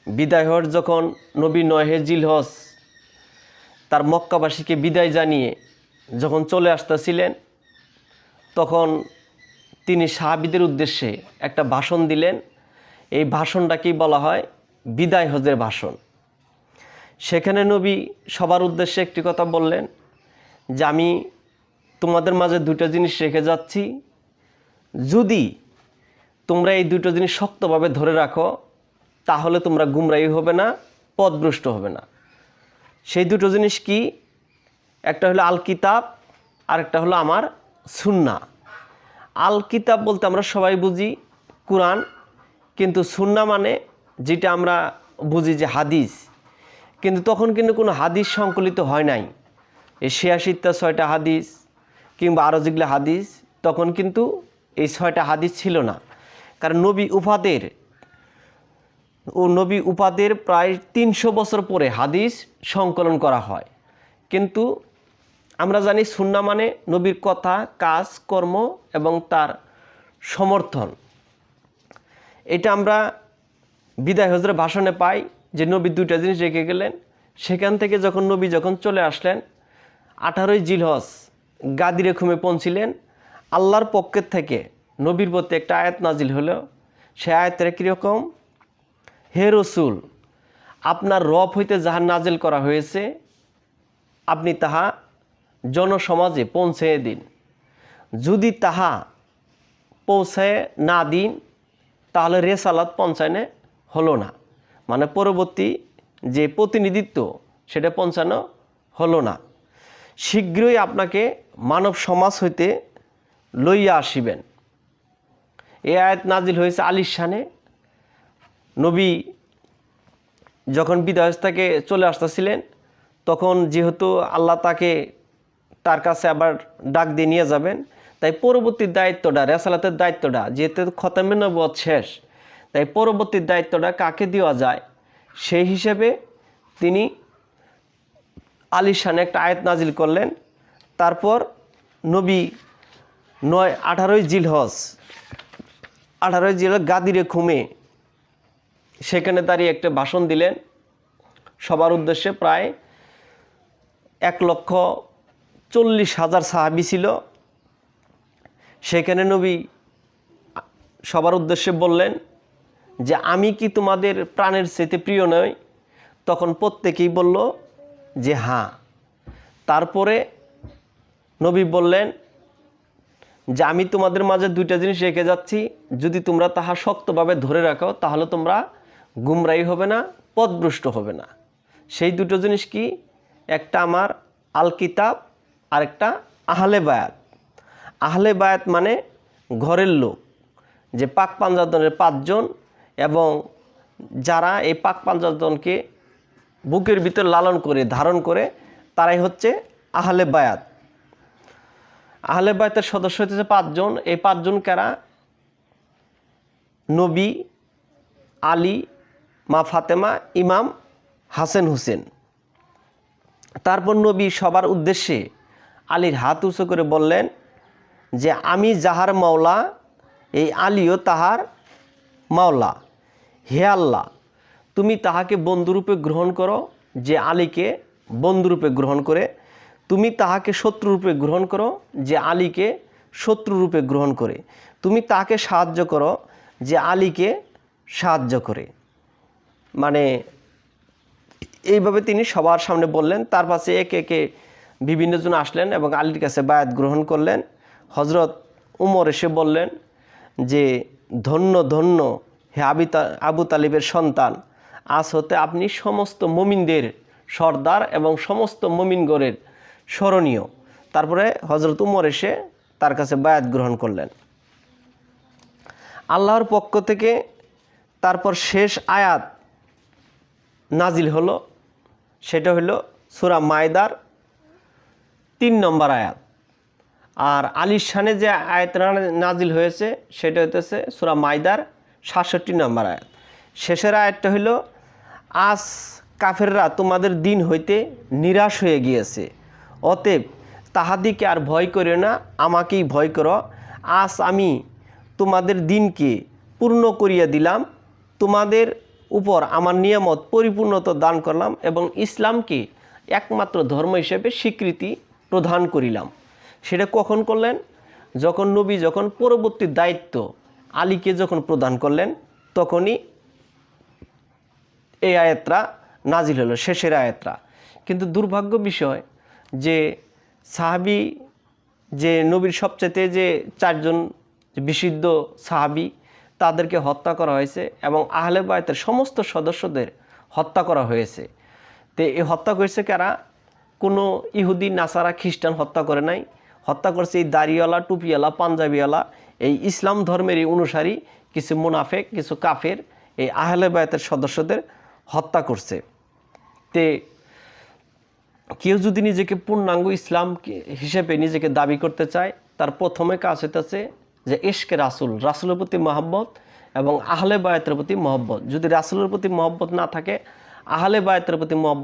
বিদায় হওয়ার যখন নবী 9 জিলহজ তার মক্কাবাসীকে বিদায় জানিয়ে যখন চলে আসতেছিলেন, তখন তিনি সাহাবীদের উদ্দেশ্যে একটা ভাষণ দিলেন। এই ভাষণটাকেই বলা হয় বিদায় হজের ভাষণ। সেখানে নবী সবার উদ্দেশ্যে একটি কথা বললেন যে আমি তোমাদের মাঝে দুটো জিনিস রেখে যাচ্ছি, যদি তোমরা এই দুটো জিনিস শক্তভাবে ধরে রাখো তাহলে তোমরা গুমরাহী হবে না, পথভ্রষ্ট হবে না। সেই দুটো জিনিস কি? একটা হলো আল কিতাব, আর একটা হলো আমার সুন্নাহ। আল কিতাব বলতে আমরা সবাই বুঝি কুরআন, কিন্তু সুন্নাহ মানে যেটা আমরা বুঝি যে হাদিস, কিন্তু তখন কিন্তু কোনো হাদিস সংকলিত হয় নাই। এই 86টা 6টা হাদিস কিংবা আরও যেগুলো হাদিস, তখন কিন্তু এই 6টা হাদিস ছিল না। কারণ নবী উপাদের প্রায় 300 বছর পরে হাদিস সংকলন করা হয়। কিন্তু আমরা জানি সুন্নাহ মানে নবীর কথা, কাজ, কর্ম এবং তার সমর্থন। এটা আমরা বিদায় হজের ভাষণে পাই যে নবী দুইটা জিনিস রেখে গেলেন। সেখান থেকে যখন নবী যখন আসলেন, 18 জিলহজ গাদিরে খুমে পৌঁছিলেন, আল্লাহর পক্ষের থেকে নবীর প্রতি একটা আয়াত নাজিল হলো। সে আয়াতটা কীরকম? হে রসুল, আপনার রব হইতে যাহা নাজিল করা হয়েছে আপনি তাহা জনসমাজে পৌঁছে দিন। যদি তাহা পৌঁছায় না দিন তাহলে রেসালাত পৌঁছানো হলো না, মানে পরবর্তী যে প্রতিনিধিত্ব সেটা পৌঁছানো হলো না। শীঘ্রই আপনাকে মানব সমাজ হইতে লইয়া আসিবেন। এই আয়াত নাজিল হয়েছে আলীর শানে। নবী যখন বিদায় থেকে চলে আসতেছিলেন, তখন যেহেতু আল্লাহ তার কাছে আবার ডাক দিয়ে নিয়ে যাবেন, তাই পরবর্তী দায়িত্বটা, রেসালাতের দায়িত্বটা, যেহেতু খতমে নবুয়ত শেষ, তাই পরবর্তী দায়িত্বটা কাকে দেওয়া যায় সেই হিসেবে তিনি আলীর শানে একটা আয়াত নাজিল করলেন। তারপর নবী 18 জিলহজ গাদিরে খুমে সেখানে দাঁড়িয়ে একটা ভাষণ দিলেন সবার উদ্দেশ্যে। প্রায় 1,40,000 সাহাবী ছিল সেখানে। নবী সবার উদ্দেশ্যে বললেন যে আমি কি তোমাদের প্রাণের চেয়ে প্রিয় নই? তখন প্রত্যেকেই বলল যে হ্যাঁ। তারপরে নবী বললেন যে আমি তোমাদের মাঝে দুইটা জিনিস রেখে যাচ্ছি, যদি তোমরা তাহা শক্তভাবে ধরে রাখো তাহলে তোমরা গুমরাহী হবে না, পথভ্রষ্ট হবে না। সেই দুটো জিনিস কি? একটা আমার আল কিতাব, আর একটা আহলে বায়াত। আহলে বায়াত মানে ঘরের লোক, যে পাক পাঞ্জাতনের 5 জন, এবং যারা এই পাক পাঞ্জাতনকে বুকের ভিতর লালন করে ধারণ করে তারাই হচ্ছে আহলে বায়াত। আহলে বায়াতের সদস্য হচ্ছে 5 জন। এই 5 জন কারা? নবী, আলী, মা ফাতেমা, ইমাম হাসান হুসেন। তারপর নবী সবার উদ্দেশ্যে আলীর হাত উঁচু করে বললেন যে আমি যাহার মাওলা, এই আলীও তাহার মাওলা। হে আল্লাহ, তুমি তাহাকে বন্ধুরূপে গ্রহণ করো, যে আলীকে বন্ধুরূপে গ্রহণ করে। তুমি তাহাকে শত্রুরূপে গ্রহণ করো, যে আলীকে শত্রুরূপে গ্রহণ করে। তুমি তাকে সাহায্য করো, যে আলীকে সাহায্য করে। মানে এইভাবে তিনি সবার সামনে বললেন। তার পাশে একে একে বিভিন্ন জন আসলেন এবং আলীর কাছে বায়াত গ্রহণ করলেন। হজরত উমর এসে বললেন যে ধন্য ধন্য হে আবু তালিবের সন্তান, আজ হতে আপনি সমস্ত মুমিনদের সর্দার এবং সমস্ত মুমিনগণের স্মরণীয়। তারপরে হজরত উমর এসে তার কাছে বায়াত গ্রহণ করলেন আল্লাহর পক্ষ থেকে। তারপর শেষ আয়াত নাজিল হলো, সেটা হলো সূরা মায়দার 3 নম্বর আয়াত। আর আলীর শানে যে আয়াত নাজিল হয়েছে সেটা হইতেছে সূরা মায়দার 67 নম্বর আয়াত। শেষের আয়াতটা হইল আজ কাফেররা তোমাদের দিন হইতে নিরাশ হয়ে গিয়েছে, অতএব তাহাদিকে আর ভয় করিও না, আমাকেই ভয় করো। আজ আমি তোমাদের দিনকে পূর্ণ করিয়া দিলাম, তোমাদের উপর আমার নিয়ামত পরিপূর্ণতা দান করলাম এবং ইসলামকে একমাত্র ধর্ম হিসেবে স্বীকৃতি প্রদান করিলাম। সেটা কখন করলেন? যখন নবী যখন পরবর্তী দায়িত্ব আলীকে যখন প্রদান করলেন, তখনই এই আয়াতটা নাজিল হলো, শেষের আয়াতটা। কিন্তু দুর্ভাগ্য বিষয় যে সাহাবী, যে নবীর সবচেয়ে যে 4 জন বিশুদ্ধ সাহাবী, তাদেরকে হত্যা করা হয়েছে এবং আহলে বায়তের সমস্ত সদস্যদের হত্যা করা হয়েছে। তো এই হত্যা করেছে কারা? কোনো ইহুদি, নাসারা, খ্রিস্টান হত্যা করে নাই। হত্যা করছে এই দাড়িওয়ালা, টুপিওয়ালা, পাঞ্জাবিওয়ালা, এই ইসলাম ধর্মেরই অনুসারী কিছু মুনাফেক, কিছু কাফের এই আহলে বায়তের সদস্যদের হত্যা করছে। তে কেউ যদি নিজেকে পূর্ণাঙ্গ ইসলাম হিসেবে নিজেকে দাবি করতে চায়, তার প্রথমে কাজ হইতেছে যে ইশকে রাসূল, রাসূলের প্রতি মহব্বত এবং আহলে বায়তের প্রতি মহব্বত। যদি রাসূলের প্রতি মহব্বত না থাকে, আহলে বায়তের প্রতি মহব্বত